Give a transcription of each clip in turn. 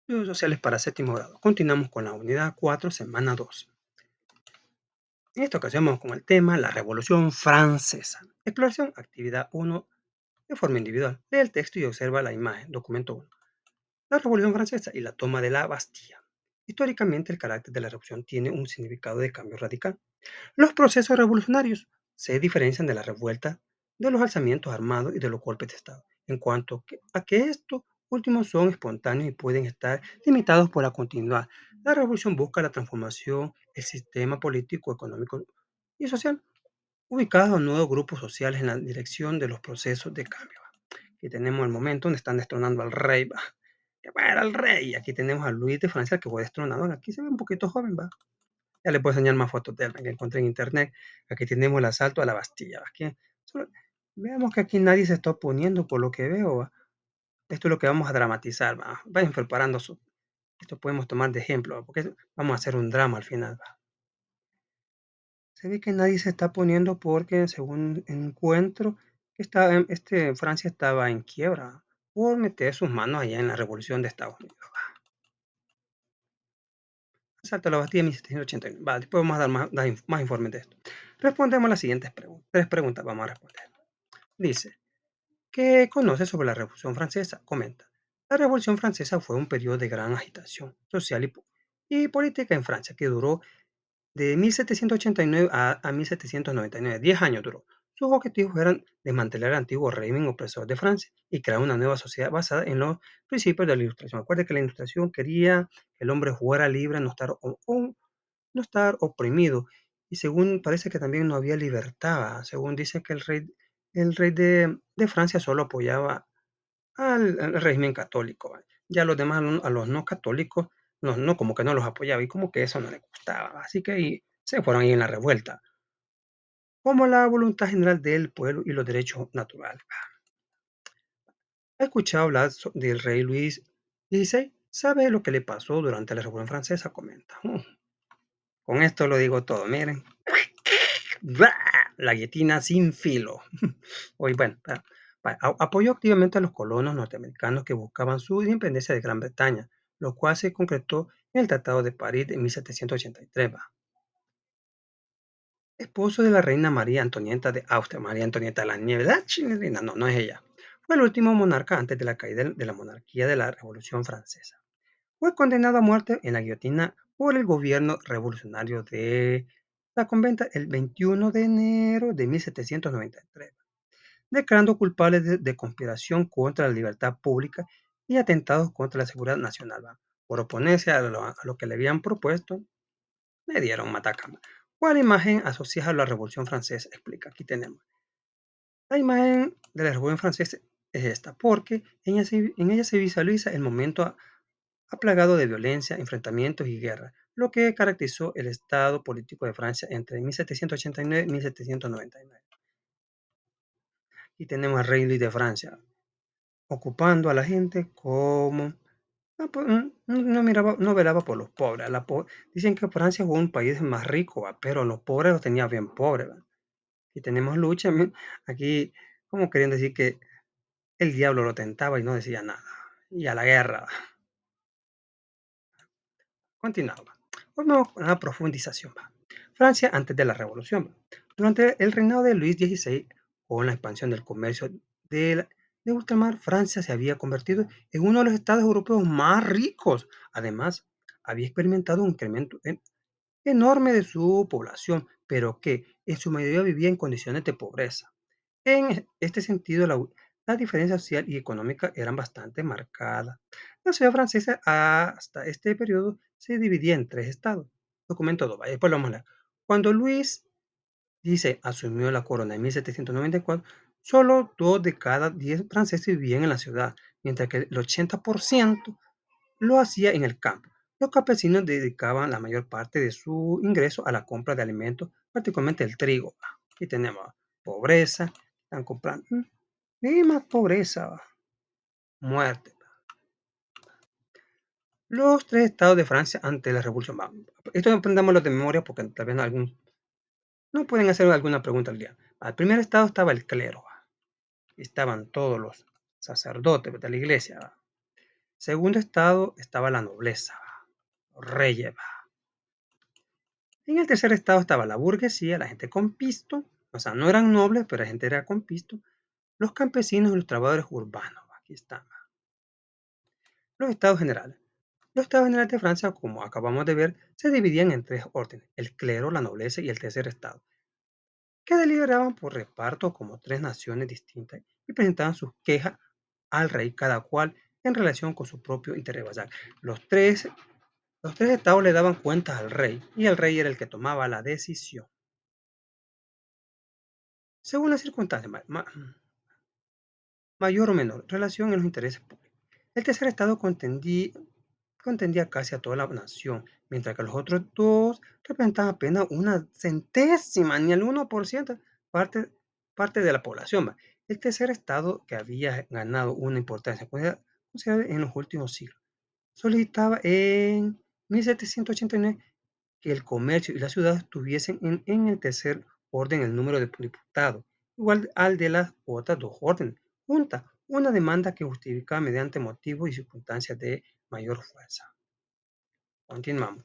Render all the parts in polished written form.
Estudios sociales para séptimo grado. Continuamos con la unidad 4, semana 2. En esta ocasión vamos con el tema la Revolución Francesa. Exploración, actividad 1, de forma individual. Lee el texto y observa la imagen. Documento 1. La Revolución Francesa y la toma de la Bastilla. Históricamente, el carácter de la revolución tiene un significado de cambio radical. Los procesos revolucionarios se diferencian de la revuelta, de los alzamientos armados y de los golpes de Estado, en cuanto a que estos últimos son espontáneos y pueden estar limitados por la continuidad. La revolución busca la transformación del sistema político, económico y social, ubicados a nuevos grupos sociales en la dirección de los procesos de cambio. Aquí tenemos el momento donde están destronando al rey, va. Que era el rey. Aquí tenemos a Luis de Francia que fue destronado. Aquí se ve un poquito joven, va. Ya le puedo enseñar más fotos de él que encontré en internet. Aquí tenemos el asalto a la Bastilla. Aquí, veamos que aquí nadie se está oponiendo por lo que veo. ¿Va? Esto es lo que vamos a dramatizar. ¿Va? Vayan preparando su. Esto podemos tomar de ejemplo, ¿va? Porque vamos a hacer un drama al final. ¿Va? Se ve que nadie se está oponiendo porque, según encuentro, Francia estaba en quiebra por meter sus manos allá en la revolución de Estados Unidos. ¿Va? Asalto a la Bastilla en 1789. Va, después vamos a dar más informes de esto. Respondemos las siguientes preguntas. 3 preguntas vamos a responder. Dice, ¿qué conoce sobre la Revolución Francesa? Comenta. La Revolución Francesa fue un periodo de gran agitación social y política en Francia que duró de 1789 a 1799. 10 años duró. Sus objetivos eran desmantelar el antiguo régimen opresor de Francia y crear una nueva sociedad basada en los principios de la Ilustración. Acuérdate que la Ilustración quería que el hombre fuera libre, no estar oprimido. Y según parece que también no había libertad. Según dice que el rey de Francia solo apoyaba al régimen católico. ¿Va? Ya los demás, a los no católicos, no, como que no los apoyaba y como que eso no le gustaba. ¿Va? Así que ahí se fueron ahí en la revuelta. Como la voluntad general del pueblo y los derechos naturales. ¿Ha escuchado hablar del rey Luis XVI? ¿Sabe lo que le pasó durante la Revolución Francesa? Comenta. Con esto lo digo todo, miren. La guillotina sin filo. Hoy, bueno, apoyó activamente a los colonos norteamericanos que buscaban su independencia de Gran Bretaña, lo cual se concretó en el Tratado de París de 1783. Va. Esposo de la reina María Antonieta de Austria, María Antonieta de la Nieve, la chilena, no, no es ella. Fue el último monarca antes de la caída de la monarquía de la Revolución Francesa. Fue condenado a muerte en la guillotina por el gobierno revolucionario de la Conventa el 21 de enero de 1793, declarando culpable de conspiración contra la libertad pública y atentados contra la seguridad nacional. ¿Va? Por oponerse a lo que le habían propuesto, le dieron matacama. ¿Cuál imagen asociada a la Revolución Francesa? Explica, aquí tenemos. La imagen de la Revolución Francesa es esta, porque en ella se visualiza el momento plagado de violencia, enfrentamientos y guerra, lo que caracterizó el estado político de Francia entre 1789 y 1799. Y tenemos al rey Luis de Francia, ocupando a la gente como pues, no velaba por los pobres. Dicen que Francia fue un país más rico, ¿va? Pero los pobres los tenía bien pobres. ¿Va? Y tenemos lucha, aquí como querían decir que el diablo lo tentaba y no decía nada. Y a la guerra. ¿Va? Continuaba. Vamos con la profundización. ¿Va? Francia antes de la Revolución. ¿Va? Durante el reinado de Luis XVI, con la expansión del comercio de ultramar, Francia se había convertido en uno de los estados europeos más ricos. Además, había experimentado un incremento enorme de su población, pero que en su mayoría vivía en condiciones de pobreza. En este sentido, la diferencia social y económica eran bastante marcadas. La ciudad francesa hasta este periodo se dividía en 3 estados. Documento 2, después lo vamos a leer. Cuando Luis XVI asumió la corona en 1794, solo 2 de cada 10 franceses vivían en la ciudad, mientras que el 80% lo hacía en el campo. Los campesinos dedicaban la mayor parte de su ingreso a la compra de alimentos, particularmente el trigo. Aquí tenemos pobreza, están comprando, y más pobreza, muerte. Los 3 estados de Francia ante la Revolución. Esto aprendámoslo de memoria porque tal vez no pueden hacer alguna pregunta al día. Al primer estado estaba el clero, estaban todos los sacerdotes de la iglesia. Segundo estado estaba la nobleza, los reyes. En el tercer estado estaba la burguesía, la gente con pisto, o sea, no eran nobles, pero la gente era con pisto, los campesinos y los trabajadores urbanos. Aquí están los estados generales. Los estados generales de Francia, como acabamos de ver, se dividían en tres órdenes: el clero, la nobleza y el tercer estado, que deliberaban por reparto como tres naciones distintas y presentaban sus quejas al rey, cada cual en relación con su propio interés. O sea, los tres, los tres estados le daban cuentas al rey y el rey era el que tomaba la decisión. Según las circunstancias, mayor o menor relación en los intereses públicos. El tercer estado contendía casi a toda la nación, mientras que los otros dos representaban apenas una centésima, ni el 1% parte, parte de la población. El tercer estado, que había ganado una importancia considerable en los últimos siglos, solicitaba en 1789 que el comercio y las ciudades tuviesen en el tercer orden el número de diputados, igual al de las otras dos órdenes, junta una demanda que justificaba mediante motivos y circunstancias de mayor fuerza. Continuamos.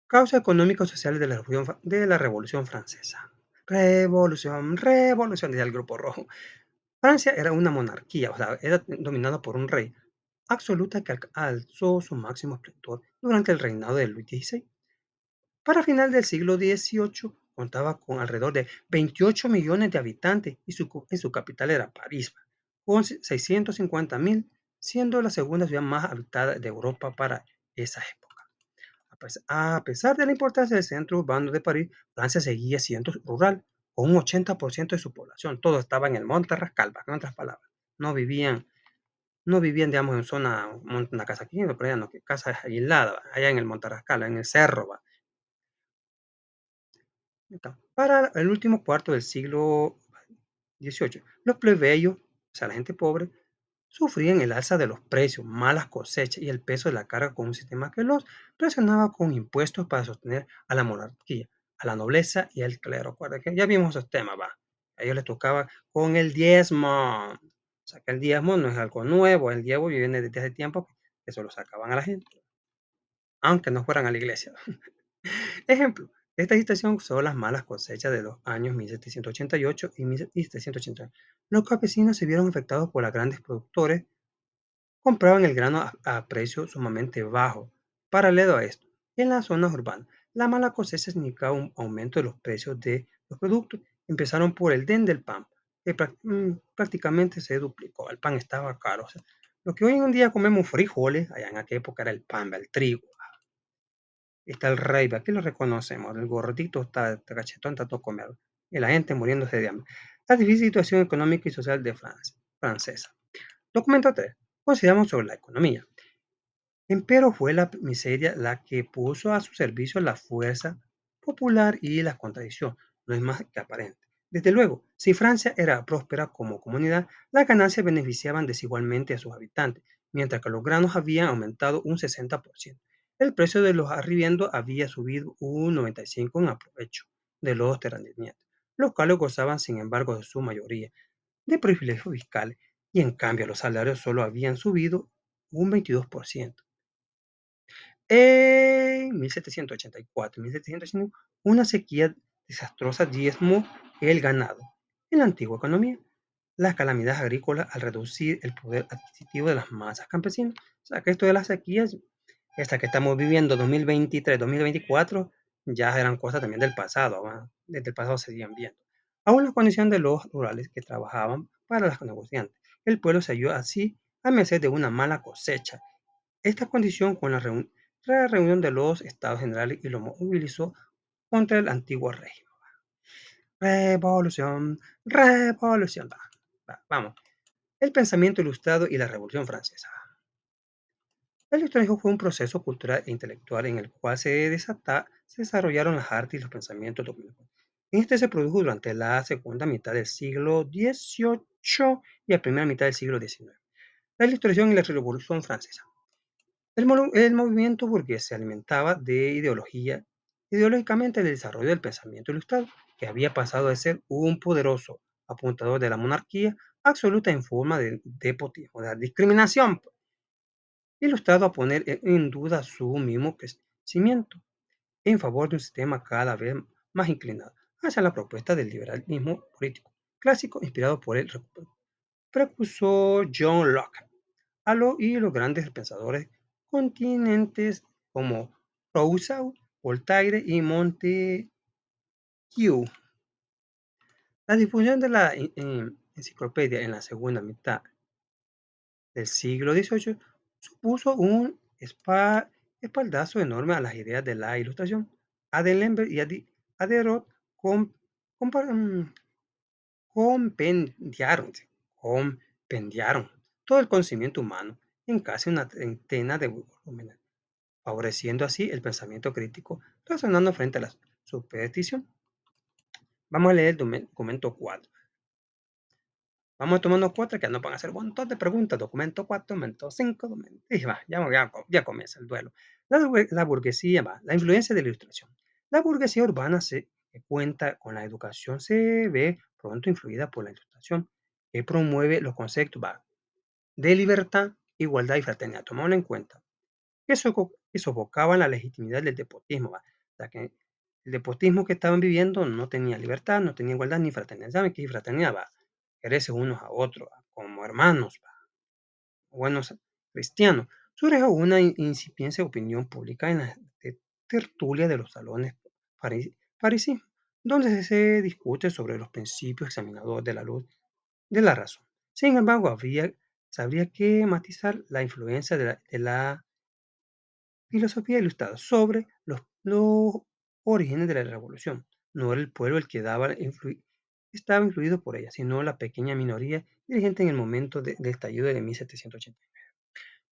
Causas económicas y sociales de la Revolución Francesa. Revolución, decía el Grupo Rojo. Francia era una monarquía, o sea, era dominada por un rey absoluta que alzó su máximo esplendor durante el reinado de Luis XVI. Para final del siglo XVIII contaba con alrededor de 28 millones de habitantes y su capital era París, con 650.000, siendo la segunda ciudad más habitada de Europa para esa época. A pesar de la importancia del centro urbano de París, Francia seguía siendo rural, con un 80% de su población. Todo estaba en el Monte Rascal, en otras palabras. No vivían, no vivían, digamos, en zona, una casa aquí, pero allá no, que casas aisladas, allá en el Monte Rascal, en el cerro. Para el último cuarto del siglo XVIII, los plebeyos, o sea, la gente pobre, sufrían el alza de los precios, malas cosechas y el peso de la carga con un sistema que los presionaba con impuestos para sostener a la monarquía, a la nobleza y al clero. Acuerda que ya vimos esos temas, va. A ellos les tocaba con el diezmo. O sea, que el diezmo no es algo nuevo, el diezmo viene desde hace tiempo que se lo sacaban a la gente, aunque no fueran a la iglesia. Ejemplo, esta situación son las malas cosechas de los años 1788 y 1789. Los campesinos se vieron afectados por los grandes productores, compraban el grano a precio sumamente bajo. Paralelo a esto, en las zonas urbanas, la mala cosecha significaba un aumento de los precios de los productos. Empezaron por el den del pan, que prácticamente se duplicó. El pan estaba caro. O sea, lo que hoy en día comemos frijoles, allá en aquella época era el pan, el trigo. Está el rey, aquí lo reconocemos, el gordito está cachetón, está todo comido, y la gente muriéndose de hambre. La difícil situación económica y social de Francia, francesa. Documento 3. Consideramos sobre la economía. Empero fue la miseria la que puso a su servicio la fuerza popular y la contradicción, no es más que aparente. Desde luego, si Francia era próspera como comunidad, las ganancias beneficiaban desigualmente a sus habitantes, mientras que los granos habían aumentado un 60%. El precio de los arriendos había subido un 95% en aprovecho de los terratenientes, los cuales gozaban, sin embargo, de su mayoría de privilegios fiscales, y en cambio los salarios solo habían subido un 22%. En 1784 y 1785, una sequía desastrosa diezmó el ganado. En la antigua economía, las calamidades agrícolas al reducir el poder adquisitivo de las masas campesinas. O sea que esto de las sequías, esta que estamos viviendo 2023, 2024, ya eran cosas también del pasado, ¿va? Desde el pasado se seguían viendo. Aún la condición de los rurales que trabajaban para los negociantes. El pueblo se halló así a merced de una mala cosecha. Esta condición con la reunión de los estados generales y lo movilizó contra el antiguo régimen. Revolución, revolución. Vamos. El pensamiento ilustrado y la Revolución Francesa. El ilustración fue un proceso cultural e intelectual en el cual se desarrollaron las artes y los pensamientos dominicos. Este se produjo durante la segunda mitad del siglo XVIII y la primera mitad del siglo XIX. La ilustración y la Revolución Francesa. El movimiento burgués se alimentaba de ideológicamente del desarrollo del pensamiento ilustrado, que había pasado de ser un poderoso apuntador de la monarquía absoluta en forma de despotismo, de discriminación, ilustrado a poner en duda su mismo crecimiento en favor de un sistema cada vez más inclinado hacia la propuesta del liberalismo político clásico inspirado por el precursor John Locke y los grandes pensadores continentes como Rousseau, Voltaire y Montesquieu. La difusión de la enciclopedia en la segunda mitad del siglo XVIII supuso un espaldazo enorme a las ideas de la Ilustración. A D'Alembert y a Diderot com- compa- mm, compendiaron, compendiaron todo el conocimiento humano en casi una treintena de volúmenes, favoreciendo así el pensamiento crítico, razonando frente a la superstición. Vamos a leer el documento 4. Vamos tomando 4 que nos van a hacer un montón de preguntas. Documento 4, documento 5, y va, ya comienza el duelo. La burguesía va, la influencia de la ilustración. La burguesía urbana que cuenta con la educación se ve pronto influida por la ilustración, que promueve los conceptos va, de libertad, igualdad y fraternidad. Tomémoslo en cuenta. Que sofocaban la legitimidad del despotismo. Va. O sea, que el despotismo que estaban viviendo no tenía libertad, no tenía igualdad ni fraternidad. ¿Saben qué es fraternidad? Va, quererse unos a otros, ¿va? Como hermanos, ¿va? Buenos cristianos. Surge una incipiente opinión pública en la tertulia de los salones parisinos, donde se discute sobre los principios examinadores de la luz de la razón. Sin embargo, habría que matizar la influencia de la filosofía ilustrada sobre los orígenes de la revolución. No era el pueblo el que estaba influido por ella, sino la pequeña minoría dirigente en el momento del estallido de 1780.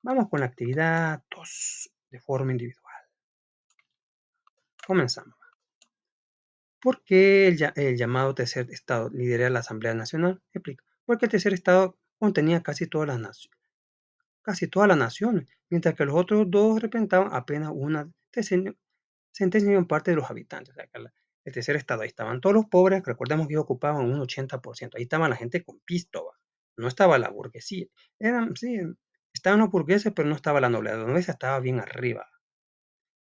Vamos con la actividad 2, de forma individual. Comenzamos. ¿Por qué el llamado tercer estado lidera la Asamblea Nacional? Explico. Porque el tercer estado contenía casi todas las naciones, mientras que los otros dos representaban apenas una centésima parte de los habitantes. O sea, que el tercer estado, ahí estaban todos los pobres, recordemos que ellos ocupaban un 80%, ahí estaba la gente con pisto, ¿va? No estaba la burguesía. Sí, estaban los burgueses, pero no estaba la nobleza. La nobleza estaba bien arriba.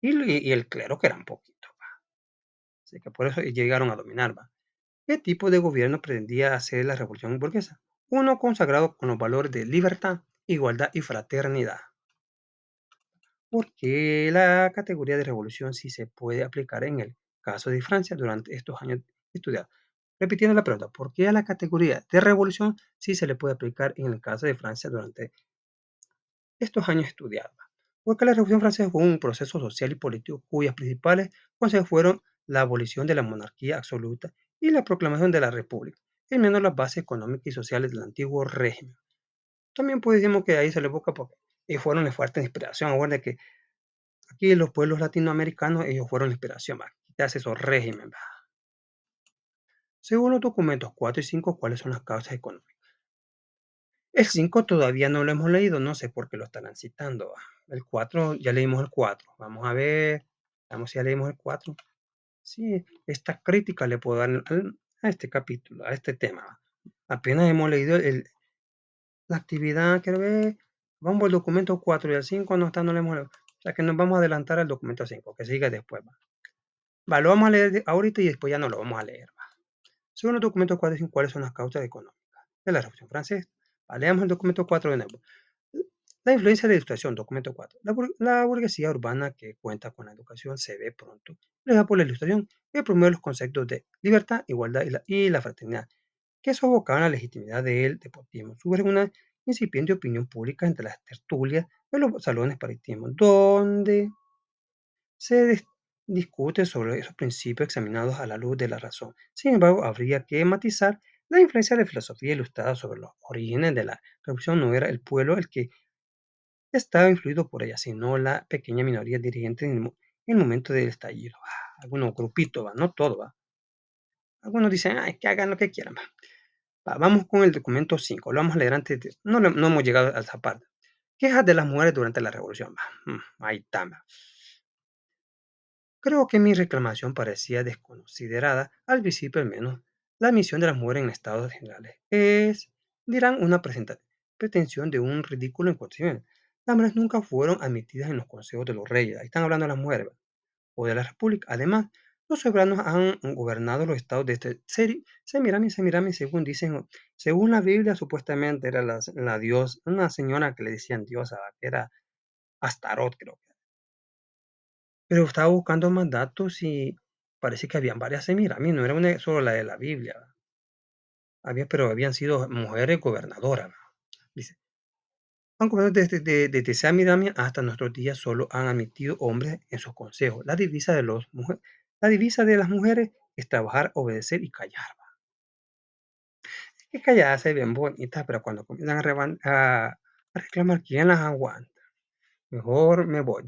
Y el clero, que eran poquitos, ¿va? Así que por eso llegaron a dominar. ¿Va? ¿Qué tipo de gobierno pretendía hacer la revolución burguesa? Uno consagrado con los valores de libertad, igualdad y fraternidad. Porque la categoría de revolución sí se puede aplicar en el caso de Francia durante estos años estudiados. Repitiendo la pregunta, ¿por qué a la categoría de revolución sí se le puede aplicar en el caso de Francia durante estos años estudiados? Porque la Revolución Francesa fue un proceso social y político cuyas principales consecuencias fueron la abolición de la monarquía absoluta y la proclamación de la república, eliminando las bases económicas y sociales del antiguo régimen. También pues decimos que ahí se le busca porque ellos fueron de fuerte inspiración. Ahora que aquí los pueblos latinoamericanos, ellos fueron la inspiración, va, quitarse esos regímenes, va. Según los documentos 4 y 5, ¿cuáles son las causas económicas? El 5 todavía no lo hemos leído, no sé por qué lo estarán citando, va. El 4, ya leímos el 4. Vamos a ver, vamos si ya leímos el 4. Sí, esta crítica le puedo dar a este capítulo, a este tema. Va. Apenas hemos leído la actividad, quiero ver, vamos al documento 4 y al 5 no está, no le hemos leído. O sea que nos vamos a adelantar al documento 5, que sigue después. Va. Va, lo vamos a leer ahorita y después ya no lo vamos a leer. Va. Según los documentos 4 y 5, ¿cuáles son las causas económicas de la Revolución Francesa? Va, leamos el documento 4 de nuevo. La influencia de la ilustración, documento 4. La burguesía urbana que cuenta con la educación se ve pronto reflejada por la ilustración que promueve los conceptos de libertad, igualdad y la fraternidad, que sofocaban la legitimidad del despotismo. Surge una incipiente opinión pública entre las tertulias de los salones parisinos, donde se discute sobre esos principios examinados a la luz de la razón. Sin embargo, habría que matizar la influencia de la filosofía ilustrada sobre los orígenes de la revolución. No era el pueblo el que estaba influido por ella, sino la pequeña minoría dirigente en el momento del estallido. Algunos grupitos, ¿va? No todo, ¿va? Algunos dicen, ay, que hagan lo que quieran. ¿Va? Vamos con el documento 5. Lo vamos a leer antes. No hemos llegado a esa parte. Quejas de las mujeres durante la revolución. Va. Ahí está. Va. Creo que mi reclamación parecía desconsiderada, al principio al menos, La admisión de las mujeres en estados generales es, dirán, una pretensión de un ridículo inconcebible. Las mujeres nunca fueron admitidas en los consejos de los reyes. Ahí están hablando de las mujeres, ¿verdad? O de la república. Además, los soberanos han gobernado los estados de este Semiramis, Semiramis, según dicen, según la Biblia, supuestamente era la dios, una señora que le decían diosa, ¿va? Que era Astarot, creo que. Pero estaba buscando más datos y parece que habían varias Semiramis, no era una, solo la de la Biblia, ¿va? Pero habían sido mujeres gobernadoras, ¿va? Dice, han gobernado desde Semiramis hasta nuestros días, solo han admitido hombres en sus consejos. La divisa de las mujeres es trabajar, obedecer y callar. Es callarse bien bonitas, pero cuando comienzan a reclamar, ¿quién las aguanta? Mejor me voy.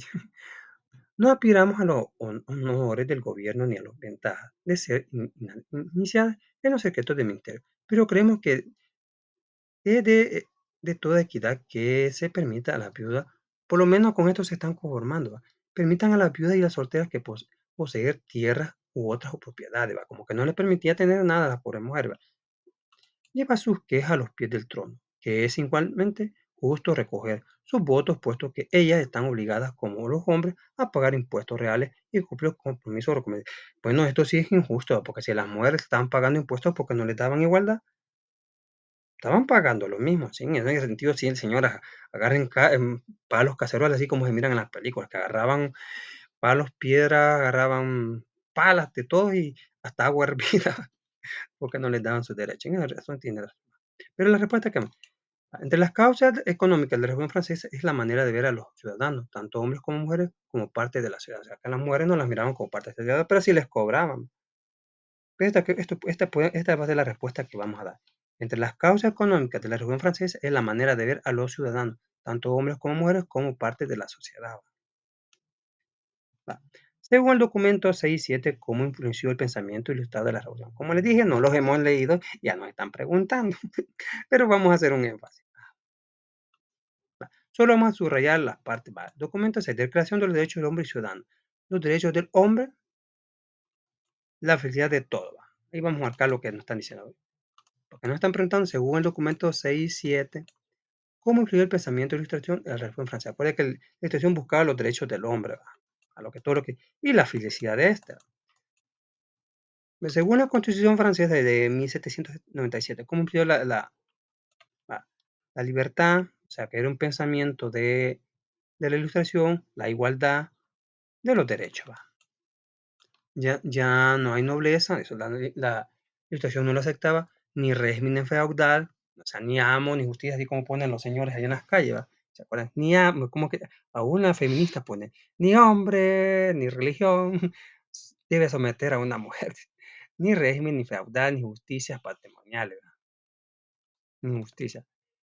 No aspiramos a los honores del gobierno ni a las ventajas de ser iniciadas en los secretos del ministerio, pero creemos que es de toda equidad que se permita a las viudas, por lo menos con esto se están conformando, ¿va? Permitan a las viudas y las solteras que poseer tierras u otras propiedades, ¿va? Como que no les permitía tener nada a las pobres mujeres, ¿va? Lleva sus quejas a los pies del trono, que es igualmente justo recoger sus votos, puesto que ellas están obligadas, como los hombres, a pagar impuestos reales y cumplir los compromisos recomendados. Bueno, esto sí es injusto, porque si las mujeres estaban pagando impuestos porque no les daban igualdad, estaban pagando lo mismo, ¿sí? En ese sentido, sí, señoras, agarren palos caceroles, así como se miran en las películas, que agarraban palos, piedras, agarraban palas de todo y hasta agua hervida, porque no les daban sus derechos. En esa razón tiene razón. Pero la respuesta que entre las causas económicas de la Revolución Francesa es la manera de ver a los ciudadanos, tanto hombres como mujeres, como parte de la ciudad. O sea, que las mujeres no las miraban como parte de la ciudad, pero sí les cobraban. Esta va a ser la respuesta que vamos a dar. Entre las causas económicas de la Revolución Francesa es la manera de ver a los ciudadanos, tanto hombres como mujeres, como parte de la sociedad. ¿Va? Según el documento 6.7, ¿cómo influenció el pensamiento ilustrado de la Revolución? Como les dije, no los hemos leído, ya nos están preguntando, pero vamos a hacer un énfasis. Solo vamos a subrayar las partes. Va. Documento 6, Declaración de los Derechos del Hombre y Ciudadano. Los derechos del hombre, la felicidad de todo. Va. Ahí vamos a marcar lo que nos están diciendo. Porque nos están preguntando, según el documento 6.7, ¿cómo influyó el pensamiento de la Ilustración en la Revolución Francesa? Acuérdense que la Ilustración buscaba los derechos del hombre, ¿va? A lo que todo lo que y la felicidad de este. Según la Constitución francesa de 1797, ¿cómo influyó la- la libertad? O sea, que era un pensamiento de la Ilustración, la igualdad de los derechos, ¿va? Ya no hay nobleza, eso la Ilustración no lo aceptaba, ni régimen feudal, o sea, ni amo, ni justicia, así como ponen los señores allá en las calles, ¿va? ¿Se acuerdan? Ni amo, como que a una feminista pone, ni hombre, ni religión debe someter a una mujer, ni régimen, ni feudal, ni justicias patrimoniales, ¿va? Ni justicia.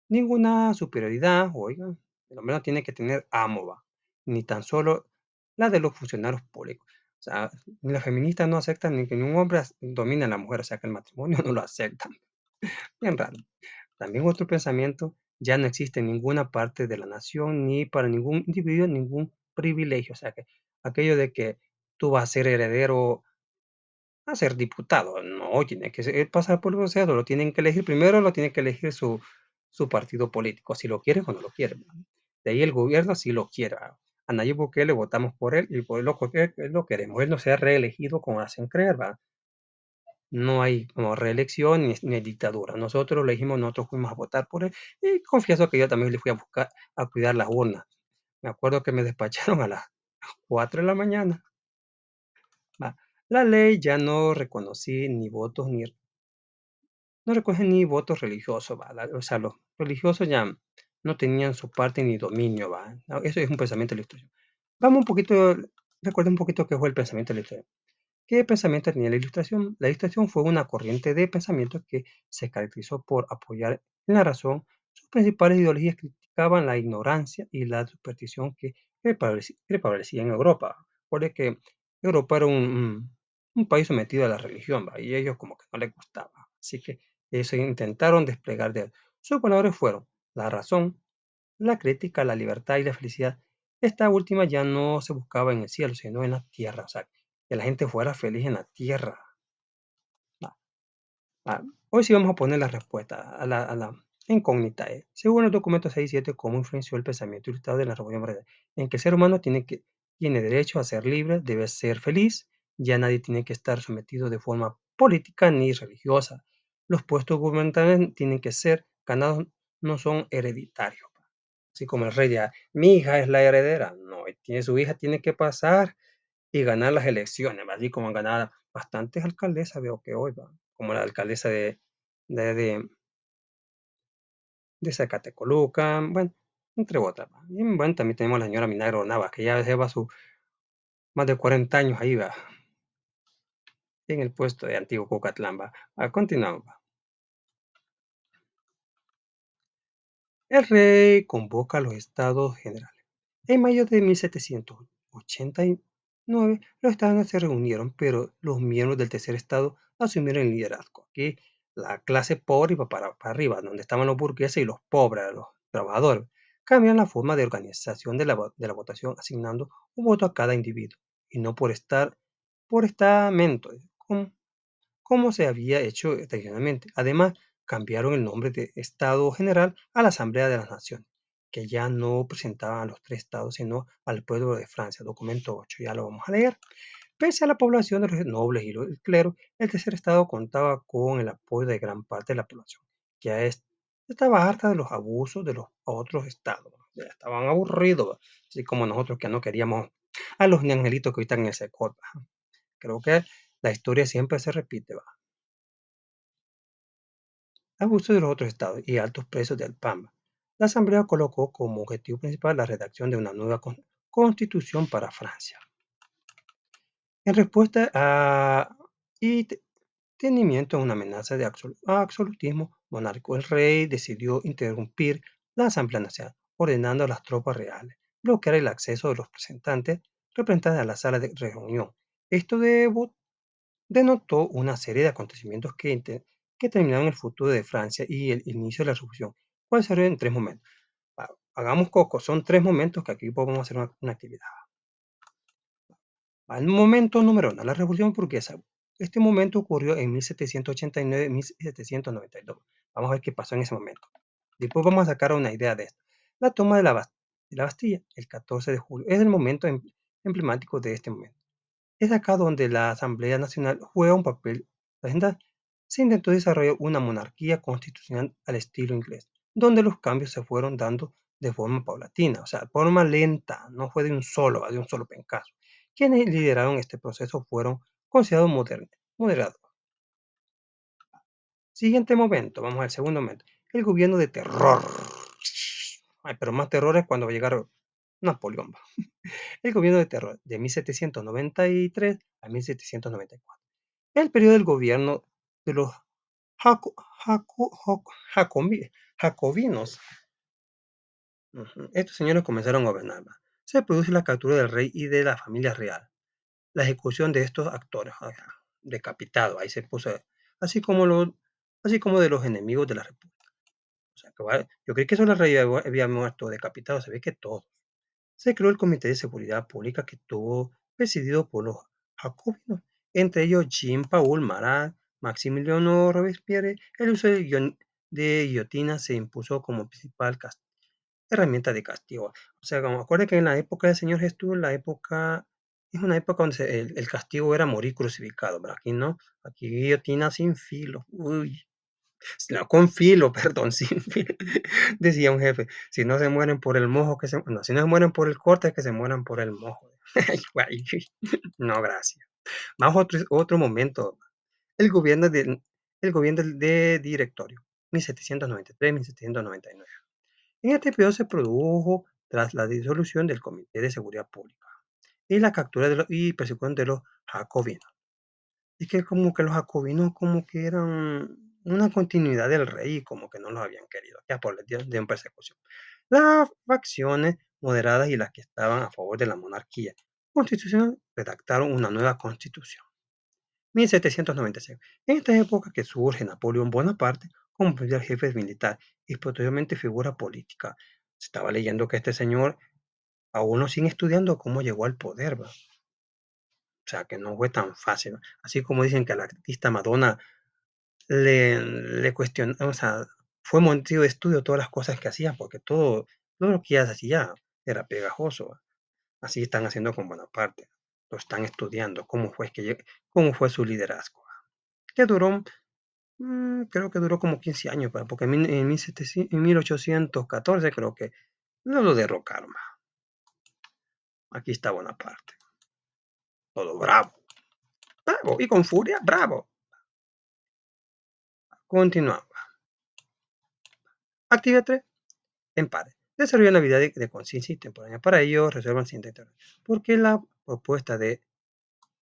Ninguna superioridad, oigan, el hombre no tiene que tener amo, ¿va? Ni tan solo la de los funcionarios públicos. O sea, las feministas no aceptan ni que un hombre domine a la mujer, o sea, que el matrimonio no lo aceptan. Bien raro. También otro pensamiento, ya no existe en ninguna parte de la nación, ni para ningún individuo, ningún privilegio. O sea, que aquello de que tú vas a ser heredero a ser diputado, no, tiene que pasar por el proceso, lo tienen que elegir, primero lo tiene que elegir su partido político, si lo quiere o no lo quiere. De ahí el gobierno si lo quiere. A Nayib Bukele votamos por él y por él lo queremos. Él no sea reelegido como hacen creer, ¿va? No hay como reelección ni dictadura. Nosotros lo elegimos, nosotros fuimos a votar por él y confieso que yo también le fui a buscar a cuidar las urnas. Me acuerdo que me despacharon a las 4 de la mañana. Va. La ley ya no reconocí ni votos ni no recogen ni votos religiosos, ¿va? O sea, los religiosos ya no tenían su parte ni dominio, ¿va? No, eso es un pensamiento de la Ilustración. Vamos un poquito, recuerda un poquito qué fue el pensamiento de la Ilustración. ¿Qué pensamiento tenía la Ilustración? La Ilustración fue una corriente de pensamiento que se caracterizó por apoyar en la razón. Sus principales ideologías criticaban la ignorancia y la superstición que prevalecía en Europa. Recuerde que Europa era un país sometido a la religión, ¿va? Y ellos como que no les gustaba. Así que ellos intentaron desplegar de él. Sus valores fueron la razón, la crítica, la libertad y la felicidad. Esta última ya no se buscaba en el cielo, sino en la tierra. O sea, que la gente fuera feliz en la tierra. Ah, hoy sí vamos a poner la respuesta a la incógnita. Según los documentos 6 y 7, ¿cómo influenció el pensamiento ilustrado de la Revolución Francesa? En que el ser humano tiene derecho a ser libre, debe ser feliz, ya nadie tiene que estar sometido de forma política ni religiosa. Los puestos gubernamentales tienen que ser ganados, no son hereditarios. Así como el rey ya, mi hija es la heredera. No, su hija tiene que pasar y ganar las elecciones, ¿va? Así como han ganado bastantes alcaldesas, veo que hoy, ¿va? Como la alcaldesa de, de, de Zacatecoluca, bueno, entre otras, ¿va? Y bueno, también tenemos a la señora Milagro Navas, que ya lleva más de 40 años ahí, va, en el puesto de Antiguo Cucatlán, va. Continuamos, va. El rey convoca a los estados generales. En mayo de 1789, los estados se reunieron, pero los miembros del tercer estado asumieron el liderazgo. Aquí la clase pobre iba para arriba, donde estaban los burgueses y los pobres, los trabajadores. Cambian la forma de organización de la votación, asignando un voto a cada individuo, y no por estamento, como se había hecho tradicionalmente. Además, cambiaron el nombre de Estado General a la Asamblea de las Naciones, que ya no presentaban a los tres estados, sino al pueblo de Francia. Documento 8, ya lo vamos a leer. Pese a la población de los nobles y el clero, el tercer estado contaba con el apoyo de gran parte de la población, que estaba harta de los abusos de los otros estados. Ya estaban aburridos, así como nosotros que no queríamos a los angelitos que ahorita en el secor. Creo que la historia siempre se repite. Abuso de los otros estados y altos precios del PAMBA. La Asamblea colocó como objetivo principal la redacción de una nueva constitución para Francia. En respuesta a y tenimiento a una amenaza de absolutismo monárquico, el rey decidió interrumpir la Asamblea Nacional, ordenando a las tropas reales bloquear el acceso de los representantes a la sala de reunión. Esto denotó una serie de acontecimientos que determinaron el futuro de Francia y el inicio de la revolución. ¿Cuál sería en tres momentos? Hagamos coco, son tres momentos que aquí podemos hacer una actividad. Al momento número uno, la revolución burguesa. Este momento ocurrió en 1789 y 1792. Vamos a ver qué pasó en ese momento. Después vamos a sacar una idea de esto. La toma de la Bastilla, el 14 de julio, es el momento emblemático de este momento. Es acá donde la Asamblea Nacional juega un papel trascendental. Se intentó desarrollar una monarquía constitucional al estilo inglés, donde los cambios se fueron dando de forma paulatina, o sea, de forma lenta, no fue de un solo pencazo. Quienes lideraron este proceso fueron considerados moderados. Siguiente momento, vamos al segundo momento, el gobierno de terror. Ay, pero más terror es cuando va a llegar Napoleón. El gobierno de terror de 1793 a 1794. El periodo del gobierno de los jaco- jaco- jacobinos. Estos señores comenzaron a gobernar. Se produce la captura del rey y de la familia real, la ejecución de estos actores decapitados, ahí se puso, así como, así como de los enemigos de la república. O sea, yo creí que solo el rey había muerto decapitado, se ve que todos. Se creó el Comité de Seguridad Pública que estuvo presidido por los jacobinos, entre ellos Jean-Paul Marat, Maximiliano Robespierre. El uso de guillotina se impuso como principal herramienta de castigo. O sea, como acuerda que en la época del Señor Jesús, es una época donde el castigo era morir crucificado, pero aquí no, aquí guillotina sin filo. Uy, no, con filo, perdón, sin filo. Decía un jefe, si no se mueren por el mojo, no, si no se mueren por el corte, que se mueran por el mojo. Ay, guay, no, gracias. Vamos a otro momento. El gobierno de directorio, 1793-1799. En este periodo se produjo tras la disolución del Comité de Seguridad Pública y la captura y persecución de los jacobinos. Es que como que los jacobinos como que eran una continuidad del rey y como que no los habían querido, ya por de persecución. Las facciones moderadas y las que estaban a favor de la monarquía constitucional redactaron una nueva constitución. 1796. En esta época que surge Napoleón Bonaparte como primer jefe militar y posteriormente figura política. Se estaba leyendo que este señor aún no sigue estudiando cómo llegó al poder, ¿va? O sea, que no fue tan fácil, ¿va? Así como dicen que la artista Madonna le cuestionó, o sea, fue motivo de estudio todas las cosas que hacían, porque todo lo que ella hacía era pegajoso. Así están haciendo con Bonaparte. Lo están estudiando, cómo fue su liderazgo. Que duró, creo que duró como 15 años, porque en 1814 creo que lo derrocaron. Aquí está Bonaparte, todo bravo, bravo, y con furia, bravo. Continuamos. Actividad 3. Empate. Desarrolla una habilidad de conciencia extemporánea. Para ello, resuelvan el siguiente teorema. ¿Por qué la propuesta de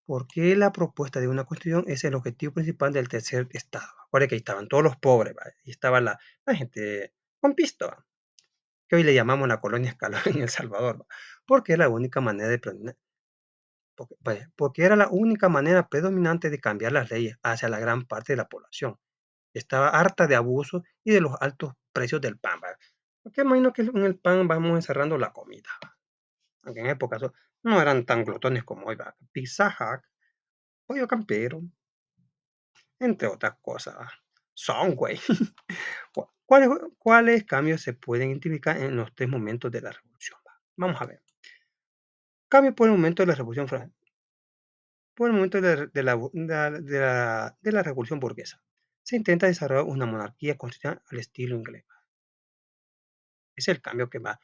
¿Por qué la propuesta de una constitución es el objetivo principal del tercer estado? Acuérdense que ahí estaban todos los pobres, ¿va? Y estaba la gente con pisto, ¿va? Que hoy le llamamos la colonia escalón en El Salvador, ¿va? Porque era la única manera porque era la única manera predominante de cambiar las leyes hacia la gran parte de la población. Estaba harta de abusos y de los altos precios del pan, ¿va? Porque imagino que en el pan vamos encerrando la comida, ¿va? Aunque en época no eran tan glotones como hoy, ¿va? Pizza Hut, pollo campero, entre otras cosas. Son, güey. ¿Cuáles cambios se pueden identificar en los tres momentos de la revolución? Vamos a ver. Cambio por el momento de la revolución francesa. Por el momento de la revolución burguesa. Se intenta desarrollar una monarquía constitucional al estilo inglés. Es el cambio que va.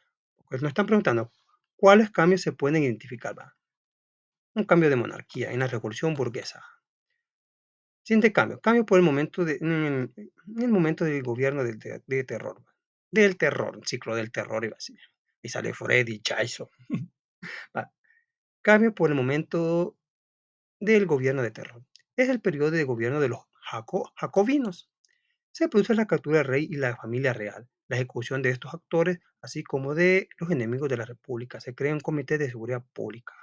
Pues nos están preguntando, ¿cuáles cambios se pueden identificar? Va? Un cambio de monarquía en la revolución burguesa. Siguiente cambio. Cambio por el momento en el momento del gobierno de terror. Del terror, ciclo del terror iba a decir. Y sale Freddy, Jason. Va. Cambio por el momento del gobierno de terror. Es el periodo de gobierno de los jacobinos. Se produce la captura del rey y la familia real, la ejecución de estos actores, así como de los enemigos de la república. Se crea un comité de seguridad pública.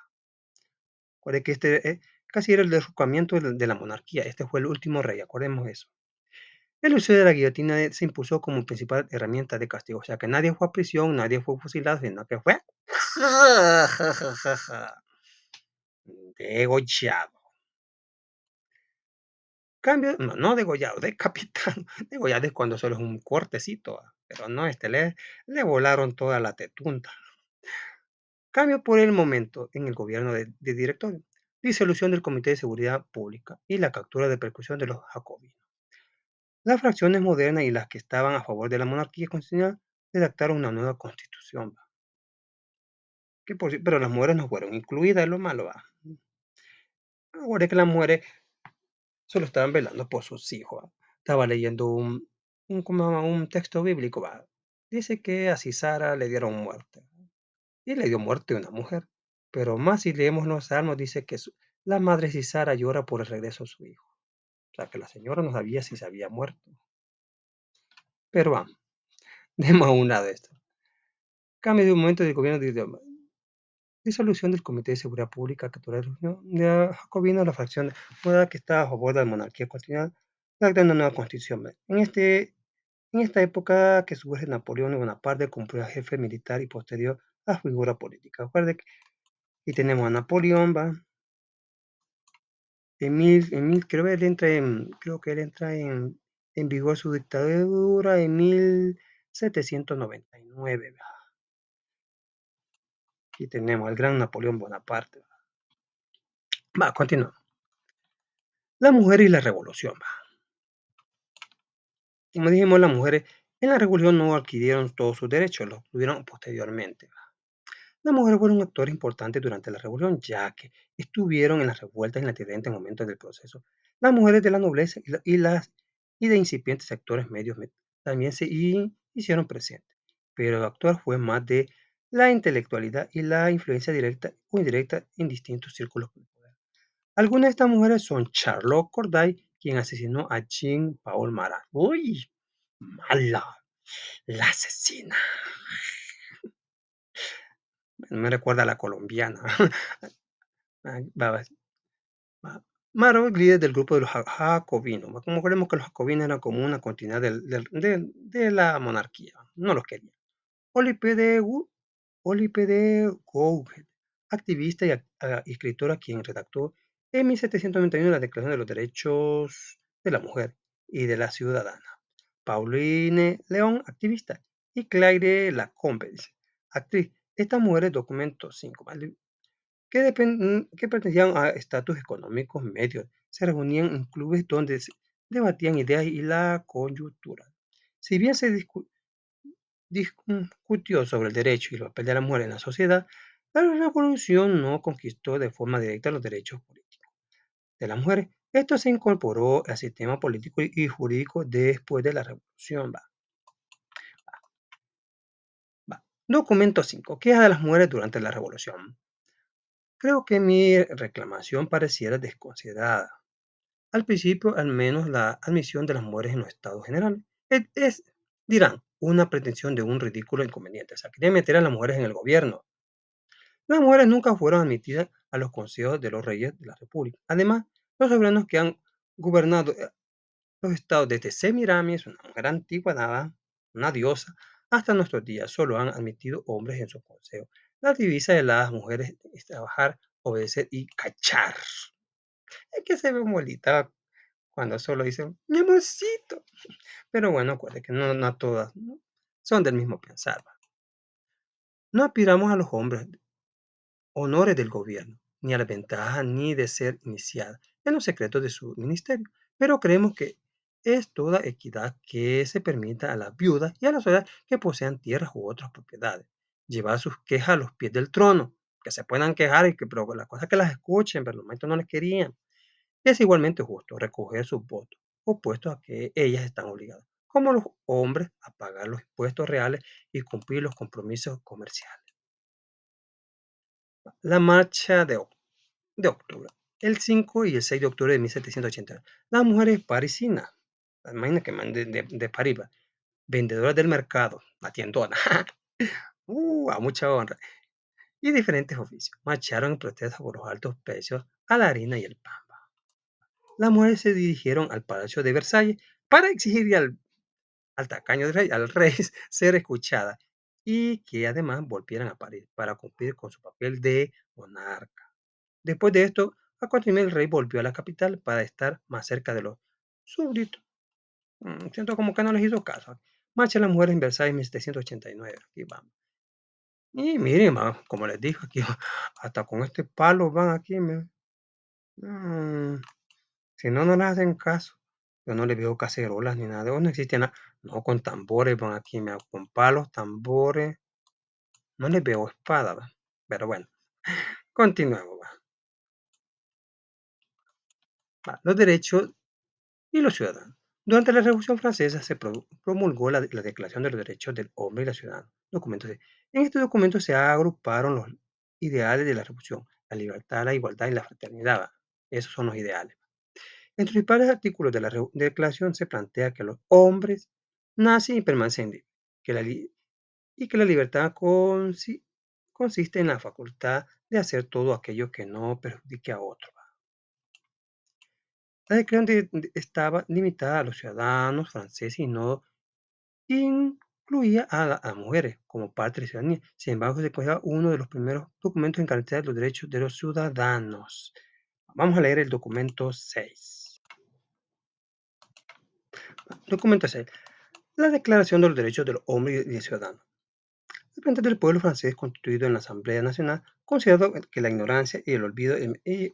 Recuerde que este casi era el derrocamiento de la monarquía. Este fue el último rey, acordemos eso. El uso de la guillotina se impuso como principal herramienta de castigo, o sea que nadie fue a prisión, nadie fue fusilado, sino que fue degollado. Cambio, no, no degollado, decapitado. Degollado es cuando solo es un cortecito, pero no, le volaron toda la tetunta. Cambio por el momento en el gobierno de directorio. Disolución del Comité de Seguridad Pública y la captura de percusión de los jacobinos. Las fracciones modernas y las que estaban a favor de la monarquía constitucional redactaron una nueva constitución. Pero las mujeres no fueron incluidas, es lo malo. ¿Va? Ahora es que las mujeres solo estaban velando por sus hijos. ¿Va? Estaba leyendo ¿cómo se llama? Un texto bíblico. ¿Va? Dice que a Sisara le dieron muerte. Y le dio muerte a una mujer. Pero más si leemos los salmos, dice que la madre Sisara llora por el regreso de su hijo. O sea que la señora no sabía si se había muerto. Pero vamos, demos a un lado esto. Cambio de un momento de gobierno de disolución del Comité de Seguridad Pública, captura de la Unión de Jacobina, la fracción nueva que estaba a favor de la monarquía constitucional, redactando una nueva constitución. En esta época que surge Napoleón Bonaparte como primer jefe militar y posterior a figura política. Recuerde que aquí tenemos a Napoleón, va. Creo que él entra en vigor su dictadura en 1799. ¿Va? Aquí tenemos al gran Napoleón Bonaparte. Va, continúa. La mujer y la revolución. Va. Como dijimos, las mujeres en la revolución no adquirieron todos sus derechos, los tuvieron posteriormente. Las mujeres fueron actores importantes durante la revolución, ya que estuvieron en las revueltas en los diferentes momentos del proceso. Las mujeres de la nobleza y de incipientes sectores medios también hicieron presentes, pero actuar fue más de la intelectualidad y la influencia directa o indirecta en distintos círculos. Algunas de estas mujeres son Charlotte Corday, quien asesinó a Jean-Paul Marat. ¡Uy! Mala, la asesina. Me recuerda a la colombiana. Marot, líder del grupo de los jacobinos. Como creemos que los jacobinos eran como una continuidad de la monarquía. No los querían. Olipe de Gouges, activista y escritora, quien redactó en 1791 la Declaración de los Derechos de la Mujer y de la ciudadana. Pauline León, activista, y Claire Lacombe, actriz. Estas mujeres, documento 5, ¿vale? Que pertenecían a estatus económicos medios, se reunían en clubes donde se debatían ideas y la coyuntura. Si bien se discutió sobre el derecho y el papel de la mujer en la sociedad, la revolución no conquistó de forma directa los derechos políticos de las mujeres. Esto se incorporó al sistema político y jurídico después de la revolución. Va. Documento 5. Queja de las mujeres durante la revolución. Creo que mi reclamación pareciera desconsiderada. Al principio, al menos, la admisión de las mujeres en los estados generales dirán, una pretensión de un ridículo inconveniente. O sea, querían meter a las mujeres en el gobierno. Las mujeres nunca fueron admitidas a los consejos de los reyes de la república. Además, los soberanos que han gobernado los estados desde Semiramis, una mujer antigua, nada, una diosa, hasta nuestros días, solo han admitido hombres en su consejo. La divisa de las mujeres es trabajar, obedecer y cachar. Es que se ve molita cuando solo dicen, mi amorcito. Pero bueno, acuérdate que no, no todas, ¿no? Son del mismo pensar. ¿Va? No aspiramos a los hombres, honores del gobierno, ni a la ventaja ni de ser iniciada en los secretos de su ministerio, pero creemos que es toda equidad que se permita a las viudas y a las sociedades que posean tierras u otras propiedades llevar sus quejas a los pies del trono, que se puedan quejar y que pero la cosa es que las escuchen, pero los momentos no les querían. Es igualmente justo recoger sus votos, opuestos a que ellas están obligadas, como los hombres, a pagar los impuestos reales y cumplir los compromisos comerciales. La marcha de octubre, el 5 y el 6 de octubre de 1780. Las mujeres parisinas, las máquinas que mandan de París, va, vendedoras del mercado, la tiendona, a mucha honra, y diferentes oficios, marcharon en protesta por los altos precios a la harina y el pan. Las mujeres se dirigieron al Palacio de Versalles para exigir al tacaño del rey, al rey, ser escuchada y que además volvieran a París para cumplir con su papel de monarca. Después de esto, a continuación el rey volvió a la capital para estar más cerca de los súbditos. Siento como que no les hizo caso. Marcha de las mujeres en Versalles 1789. Aquí vamos. Y miren, como les dije, aquí hasta con este palo van aquí. Mm, si no, no les hacen caso. Yo no les veo cacerolas ni nada. No existe nada. No, con tambores van aquí, con palos, tambores. No les veo espada, ¿va? Pero bueno, continuemos. Los derechos y los ciudadanos. Durante la Revolución Francesa se promulgó la Declaración de los Derechos del Hombre y la Ciudadana. En este documento se agruparon los ideales de la Revolución, la libertad, la igualdad y la fraternidad. Esos son los ideales. Entre los principales artículos de la Declaración se plantea que los hombres nacen y permanecen libres, y que la libertad consiste en la facultad de hacer todo aquello que no perjudique a otro. La declaración estaba limitada a los ciudadanos franceses y no incluía a mujeres como parte de la ciudadanía. Sin embargo, se considera uno de los primeros documentos en garantía de los derechos de los ciudadanos. Vamos a leer el documento 6. Documento 6. La Declaración de los Derechos del Hombre y del Ciudadano. El Frente del Pueblo francés, constituido en la Asamblea Nacional, consideró que la ignorancia y el olvido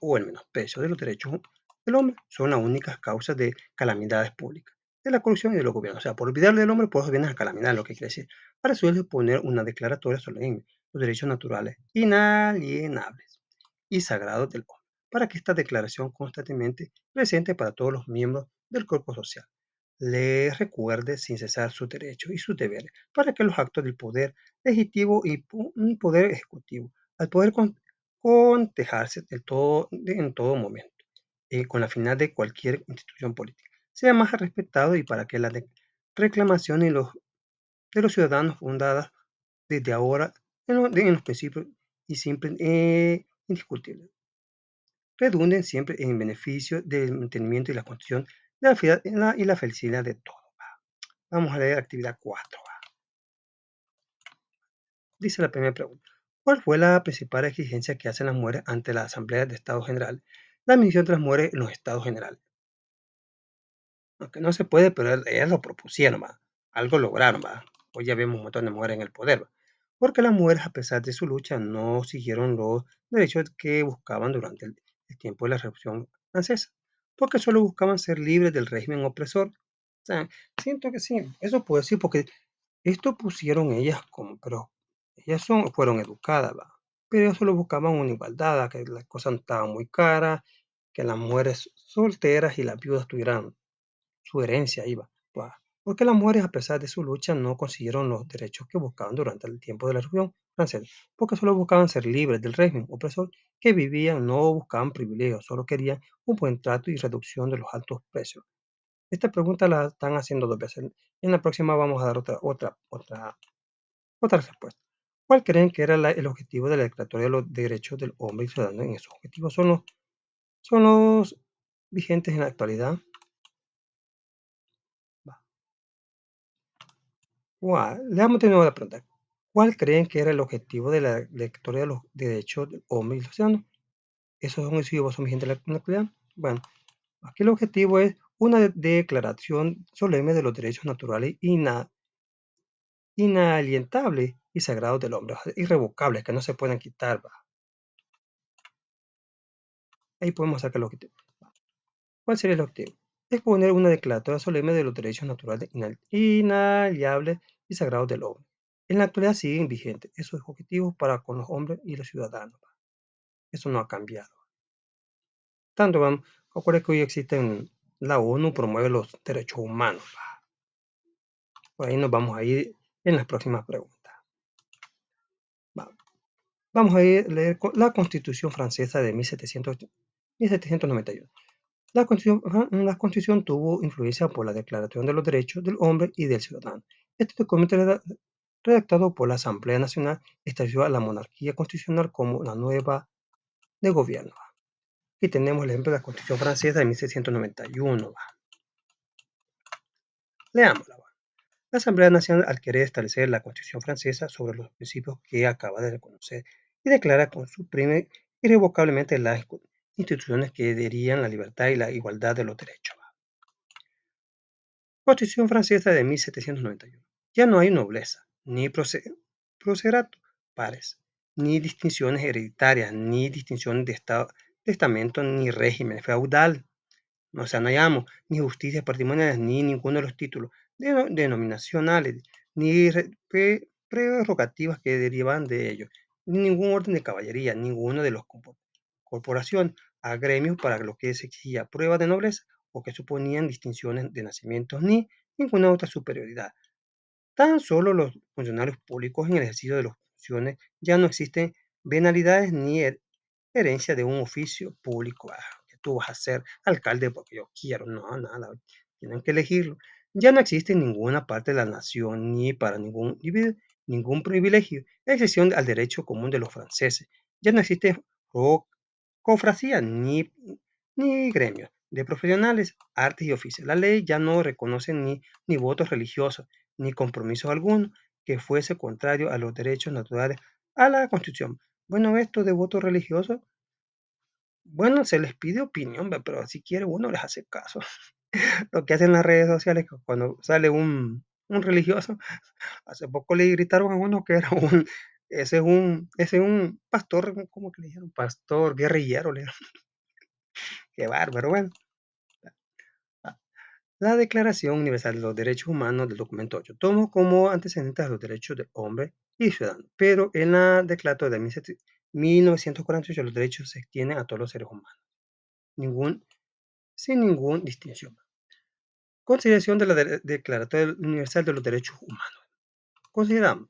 o el menosprecio de los derechos del hombre son las únicas causas de calamidades públicas, de la corrupción y de los gobiernos. O sea, por olvidar del hombre, por eso vienen las calamidades, lo que quiere decir. Para suele poner una declaratoria solemne, los derechos naturales, inalienables y sagrados del hombre, para que esta declaración constantemente presente para todos los miembros del cuerpo social les recuerde sin cesar sus derechos y sus deberes, para que los actos del poder legítimo y un poder ejecutivo, al poder contejarse en todo momento, con la finalidad de cualquier institución política, sea más respetado y para que las reclamaciones de los ciudadanos fundadas desde ahora en los principios y siempre indiscutibles, redunden siempre en beneficio del mantenimiento y la construcción de y la felicidad de todos. Vamos a leer actividad 4. Dice la primera pregunta. ¿Cuál fue la principal exigencia que hacen las mujeres ante la Asamblea de Estados Generales? La admisión de las mujeres en los Estados Generales. Aunque no se puede, pero ellas lo propusieron, ¿va? Algo lograron, ¿va? Hoy ya vemos un montón de mujeres en el poder, ¿va? Porque las mujeres, a pesar de su lucha, no siguieron los derechos que buscaban durante el tiempo de la Revolución Francesa, porque solo buscaban ser libres del régimen opresor. O sea, siento que sí, eso puedo decir, porque esto pusieron ellas como, pero ellas fueron educadas, ¿va? Pero ellas solo buscaban una igualdad, a que las cosas no estaban muy caras, que las mujeres solteras y las viudas tuvieran su herencia iba, porque las mujeres, a pesar de su lucha, no consiguieron los derechos que buscaban durante el tiempo de la Revolución Francesa, porque solo buscaban ser libres del régimen opresor que vivían, no buscaban privilegios, solo querían un buen trato y reducción de los altos precios. Esta pregunta la están haciendo dos veces. En la próxima vamos a dar otra respuesta. ¿Cuál creen que era el objetivo de la Declaratoria de los Derechos del Hombre y Ciudadano? En esos objetivos son los vigentes en la actualidad. Leamos de nuevo la pregunta. ¿Cuál creen que era el objetivo de la Declaratoria de los Derechos del Hombre y del Ciudadano? ¿Esos son objetivos son vigentes en la actualidad? Bueno, aquí el objetivo es una declaración solemne de los derechos naturales inalientables y sagrados del hombre, o sea, irrevocables, que no se pueden quitar. Ahí podemos sacar el objetivo. ¿Cuál sería el objetivo? Exponer una declaratoria solemne de los derechos naturales inalienables y sagrados del hombre. En la actualidad siguen vigentes esos objetivos para con los hombres y los ciudadanos. Eso no ha cambiado. Tanto vamos, acuérdense que hoy existen, la ONU promueve los derechos humanos. Por ahí nos vamos a ir en las próximas preguntas. Va. Vamos a ir a leer la Constitución francesa de 1791. La Constitución tuvo influencia por la Declaración de los Derechos del Hombre y del Ciudadano. Este documento redactado por la Asamblea Nacional estableció a la monarquía constitucional como la nueva de gobierno. Y tenemos el ejemplo de la Constitución francesa de 1791. Leámosla. La Asamblea Nacional, al querer establecer la Constitución francesa sobre los principios que acaba de reconocer y declara con suprime irrevocablemente las instituciones que dirían la libertad y la igualdad de los derechos. Constitución francesa de 1791. Ya no hay nobleza, ni procerato, pares, ni distinciones hereditarias, ni distinciones de estado, testamento, ni régimen feudal. O sea, no hayamos ni justicia patrimoniales, ni ninguno de los títulos denominacionales, ni prerrogativas que derivan de ellos, ni ningún orden de caballería, ninguno de los corporaciones a gremios para lo que se exigía pruebas de nobleza o que suponían distinciones de nacimientos, ni ninguna otra superioridad. Tan solo los funcionarios públicos en el ejercicio de las funciones ya no existen venalidades ni herencia de un oficio público, que tú vas a ser alcalde porque yo quiero, no, nada, tienen que elegirlo. Ya no existe en ninguna parte de la nación ni para ningún individuo ningún privilegio, a excepción al derecho común de los franceses. Ya no existe cofradía ni gremios de profesionales, artes y oficios. La ley ya no reconoce ni votos religiosos ni compromisos alguno que fuese contrario a los derechos naturales a la Constitución. Bueno, esto de voto religioso, bueno, se les pide opinión, pero si quiere uno les hace caso. Lo que hacen las redes sociales, que cuando sale un religioso, hace poco le gritaron a uno que era ese es un pastor, ¿cómo que le dijeron? Pastor guerrillero, le dijeron. Qué bárbaro, bueno. La Declaración Universal de los Derechos Humanos del documento 8 tomó como antecedentes a los derechos del hombre y ciudadano, pero en la Declaratoria de 1948 los derechos se extienden a todos los seres humanos, sin ninguna distinción. Consideración de la Declaratoria Universal de los Derechos Humanos. Consideramos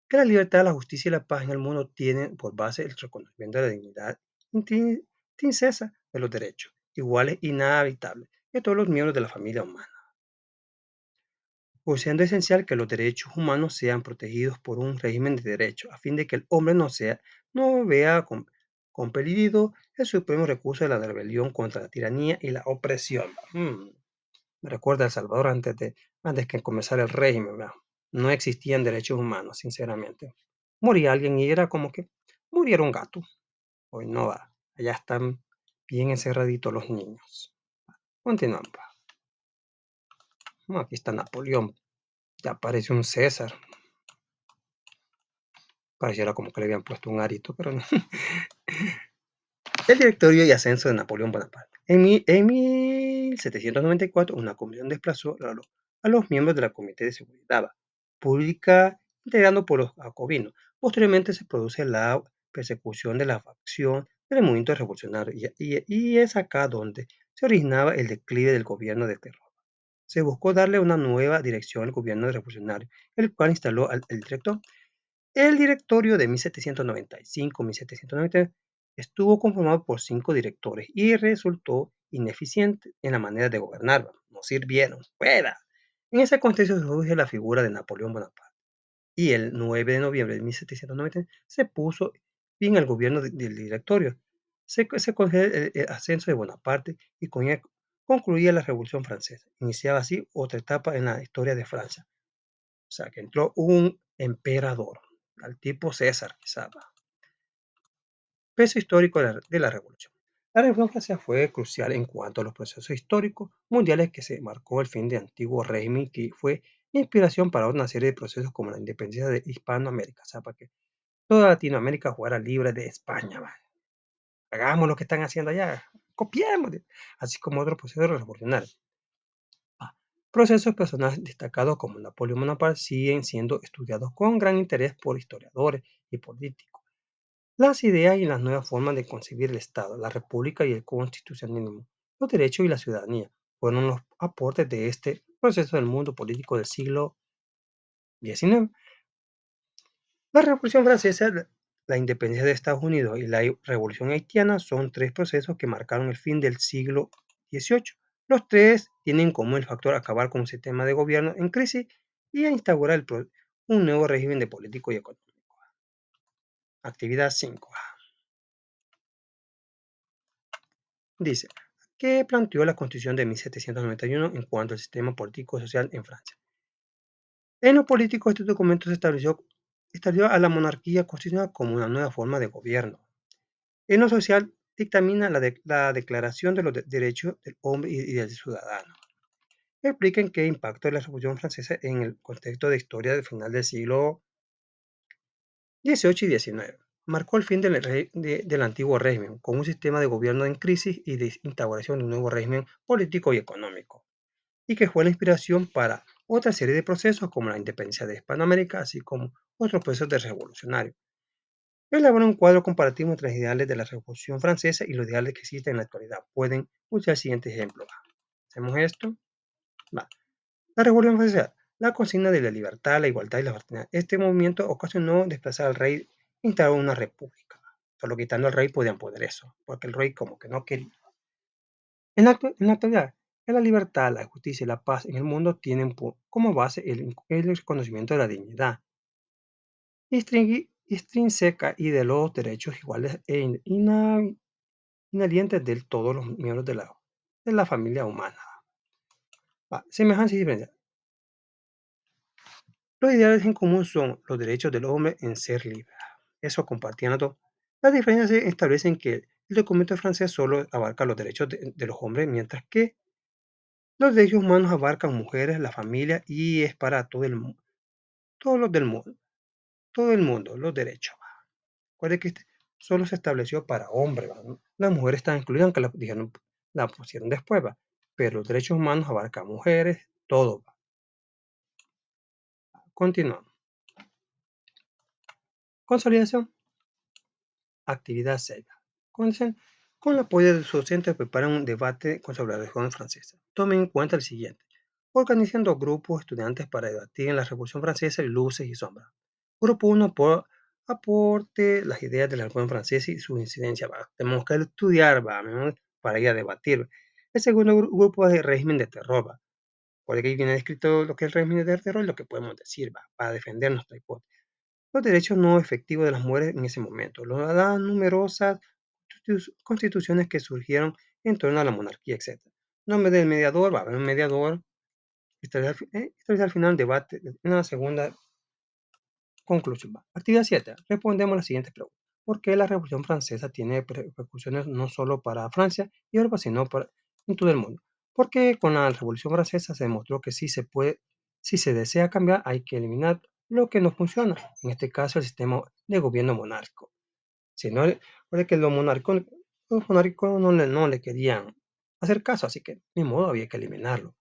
que la libertad, la justicia y la paz en el mundo tienen por base el reconocimiento de la dignidad intrinsesa de los derechos, iguales e inhabitables, de todos los miembros de la familia humana, por siendo esencial que los derechos humanos sean protegidos por un régimen de derecho, a fin de que el hombre no vea compelido el supremo recurso de la rebelión contra la tiranía y la opresión. Me recuerda a El Salvador antes que comenzara el régimen, ¿verdad? No existían derechos humanos, sinceramente. Moría alguien y era como que muriera un gato. Hoy no va. Allá están bien encerraditos los niños. Continuamos. Aquí está Napoleón, ya aparece un César, pareciera como que le habían puesto un arito, pero no. El directorio y ascenso de Napoleón Bonaparte. En 1794, una comisión desplazó a los miembros de la Comité de Seguridad Pública, integrando por los jacobinos. Posteriormente se produce la persecución de la facción del movimiento revolucionario, y es acá donde se originaba el declive del gobierno de terror. Se buscó darle una nueva dirección al gobierno revolucionario, el cual instaló el director. El directorio de 1795-1790 estuvo conformado por 5 directores y resultó ineficiente en la manera de gobernar. No sirvieron. ¡Fuera! En ese contexto surge la figura de Napoleón Bonaparte. Y el 9 de noviembre de 1790 se puso fin al gobierno del directorio. Se concede el ascenso de Bonaparte y con él concluía la Revolución Francesa. Iniciaba así otra etapa en la historia de Francia. O sea, que entró un emperador, al tipo César, quizá. Peso histórico de la Revolución. La Revolución Francesa fue crucial en cuanto a los procesos históricos mundiales que se marcó el fin del antiguo régimen, que fue inspiración para una serie de procesos como la independencia de Hispanoamérica. O sea, para que toda Latinoamérica fuera libre de España. ¿Va? Hagamos lo que están haciendo allá, copiemos, así como otros procesos revolucionarios. Procesos personales destacados como Napoleón Bonaparte siguen siendo estudiados con gran interés por historiadores y políticos. Las ideas y las nuevas formas de concebir el Estado, la República y el constitucionalismo, los derechos y la ciudadanía fueron los aportes de este proceso del mundo político del siglo XIX. La Revolución Francesa, la independencia de Estados Unidos y la Revolución Haitiana son 3 procesos que marcaron el fin del siglo XVIII. Los 3 tienen en común el factor acabar con un sistema de gobierno en crisis y a instaurar un nuevo régimen de político y económico. Actividad 5. Dice, ¿qué planteó la Constitución de 1791 en cuanto al sistema político y social en Francia? En lo político, este documento estableció a la monarquía constitucional como una nueva forma de gobierno. En lo social, dictamina la Declaración de los Derechos del Hombre y del Ciudadano. Explica en qué impacto la Revolución Francesa en el contexto de historia del final del siglo XVIII y XIX. Marcó el fin del antiguo régimen, con un sistema de gobierno en crisis y de instauración de un nuevo régimen político y económico, y que fue la inspiración para otra serie de procesos como la independencia de Hispanoamérica, así como otros procesos de revolucionarios. Elabora un cuadro comparativo entre los ideales de la Revolución Francesa y los ideales que existen en la actualidad. Pueden usar el siguiente ejemplo. Hacemos esto. Va. La Revolución Francesa, la consigna de la libertad, la igualdad y la fraternidad. Este movimiento ocasionó desplazar al rey e instalar una república. Solo quitando al rey podían poner eso, porque el rey como que no quería. En la actualidad, la libertad, la justicia y la paz en el mundo tienen como base el reconocimiento de la dignidad extrínseca y de los derechos iguales e inalientes de todos los miembros de la familia humana. Semejanza y diferencia. Los ideales en común son los derechos del hombre en ser libre. Eso compartían todos. Las diferencias se establecen que el documento francés solo abarca los derechos de los hombres, mientras que los derechos humanos abarcan mujeres, la familia y es para todo el mundo, todos los del mundo, todo el mundo, los derechos. Recuerde que este solo se estableció para hombres, ¿va? Las mujeres están incluidas, aunque la pusieron después, ¿va? Pero los derechos humanos abarcan mujeres, todo. ¿Va? Continuamos. Consolidación. Actividad 6. Con el apoyo de sus docentes preparan un debate con sobre la Revolución Francesa. Tomen en cuenta el siguiente. Organizando grupos estudiantes para debatir en la Revolución Francesa y luces y sombras. Grupo 1 aporte las ideas de la Revolución Francesa y su incidencia. ¿Va? Tenemos que estudiar, ¿va? Para ir a debatir. El segundo grupo es el régimen de terror. ¿Va? Por aquí viene descrito lo que es el régimen de terror y lo que podemos decir, ¿va? Para defender nuestra hipótesis. Los derechos no efectivos de las mujeres en ese momento. Las numerosas constituciones que surgieron en torno a la monarquía, etc. Nombre del mediador, va a haber un mediador. Establece al final el debate en la segunda conclusión. Actividad 7. Respondemos las siguientes preguntas. ¿Por qué la Revolución Francesa tiene repercusiones no solo para Francia y Europa, sino en todo el mundo? porque con la Revolución Francesa se demostró que sí se puede, si se desea cambiar, hay que eliminar lo que no funciona, en este caso el sistema de gobierno monárquico. Si no, puede que los monárquicos no le querían hacer caso, así que ni modo había que eliminarlo.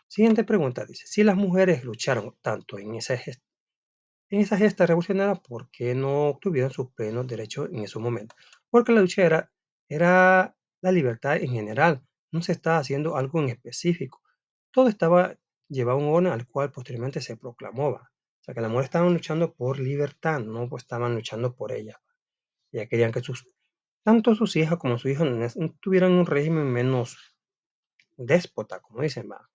Siguiente pregunta dice, si las mujeres lucharon tanto en esa gesta revolucionaria, ¿por qué no obtuvieron sus plenos derechos en esos momentos? Porque la lucha era la libertad en general, no se estaba haciendo algo en específico. Todo estaba llevado a un orden al cual posteriormente se proclamaba. O sea, que las mujeres estaban luchando por libertad, no pues, estaban luchando por ella. Ya querían que tanto sus hijas como sus hijos tuvieran un régimen menos déspota, como dicen, va.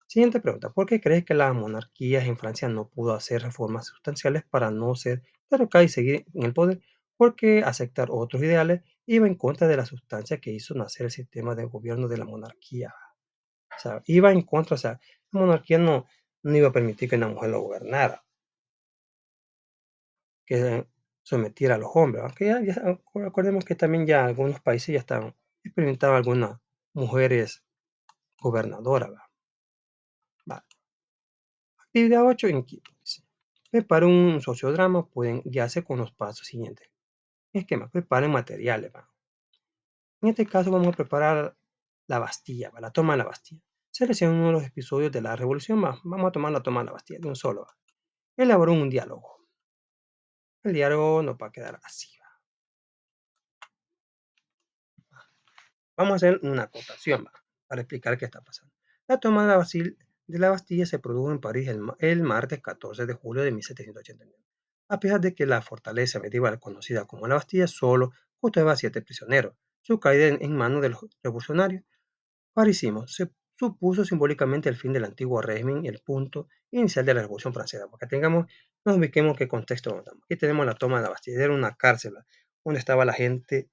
Siguiente pregunta. ¿Por qué crees que las monarquías en Francia no pudo hacer reformas sustanciales para no ser derrocada y seguir en el poder? Porque aceptar otros ideales iba en contra de la sustancia que hizo nacer el sistema de gobierno de la monarquía. O sea, iba en contra, o sea, la monarquía no iba a permitir que una mujer lo gobernara, que sometiera a los hombres. Aunque acordemos que también ya algunos países ya están experimentaban algunas mujeres gobernadoras. ¿Va? Va. Actividad 8 en equipo. Dice, prepara un sociodrama, pueden guiarse con los pasos siguientes. Esquema, preparen materiales. ¿Va? En este caso vamos a preparar la Bastilla, ¿va? La toma de la Bastilla. Selecciona uno de los episodios de la Revolución. ¿Va? Vamos a tomar la toma de la Bastilla de un solo. ¿Va? Elaboró un diálogo. El diálogo no va a quedar así. ¿Va? Vamos a hacer una acotación, ¿va? Para explicar qué está pasando. La toma de la Bastilla se produjo en París el martes 14 de julio de 1789. A pesar de que la fortaleza medieval conocida como la Bastilla solo custodiaba 7 prisioneros, su caída en manos de los revolucionarios parisinos se supuso simbólicamente el fin del antiguo régimen y el punto inicial de la Revolución Francesa. Porque nos ubiquemos qué contexto estamos. Aquí tenemos la toma de la Bastilla, era una cárcel donde estaba la gente,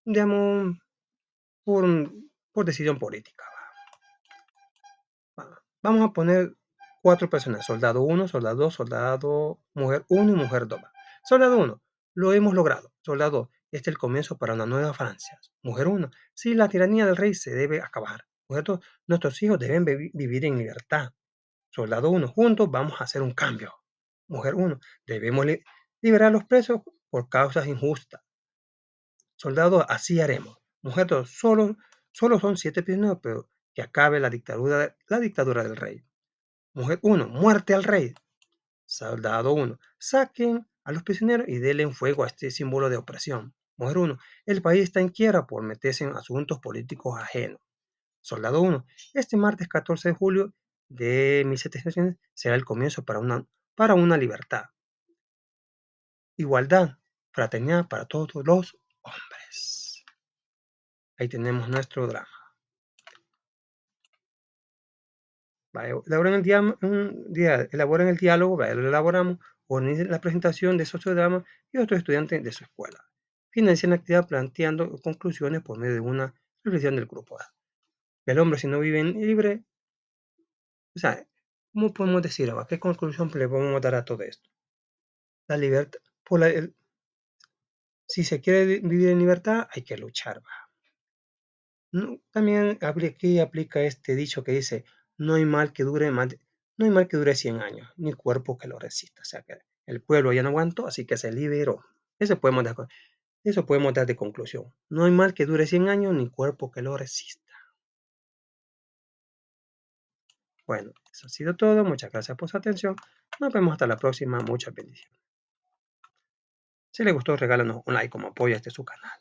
digamos, por, por decisión política. Vamos a poner 4 personas, soldado 1, soldado 2, soldado mujer 1 y mujer 2. Soldado 1, lo hemos logrado. Soldado 2, este es el comienzo para una nueva Francia. Mujer 1, sí, la tiranía del rey se debe acabar. Mujer 2, nuestros hijos deben vivir en libertad. Soldado 1, juntos vamos a hacer un cambio. Mujer 1, debemos liberar a los presos por causas injustas. Soldado, así haremos. Mujer 2, solo son 7 prisioneros, pero que acabe la dictadura del rey. Mujer 1, muerte al rey. Soldado 1, saquen a los prisioneros y denle fuego a este símbolo de opresión. Mujer 1, el país está en quiebra por meterse en asuntos políticos ajenos. Soldado 1, este martes 14 de julio de 1700 será el comienzo para una libertad, igualdad, fraternidad para todos los hombres. Ahí tenemos nuestro drama. Elaboran el diálogo, lo elaboramos, organicen la presentación de sociodrama y otros estudiantes de su escuela. Financian la actividad planteando conclusiones por medio de una reflexión del grupo. El hombre, si no vive libre, o sea, ¿cómo podemos decir? ¿Qué conclusión le podemos dar a todo esto? La libertad, si se quiere vivir en libertad, hay que luchar. También aquí aplica este dicho que dice, no hay mal que dure no hay mal que dure 100 años, ni cuerpo que lo resista. O sea que el pueblo ya no aguantó, así que se liberó. Eso podemos dar de conclusión. No hay mal que dure 100 años, ni cuerpo que lo resista. Bueno, eso ha sido todo. Muchas gracias por su atención. Nos vemos hasta la próxima. Muchas bendiciones. Si les gustó, regálanos un like como apoyo a este su canal.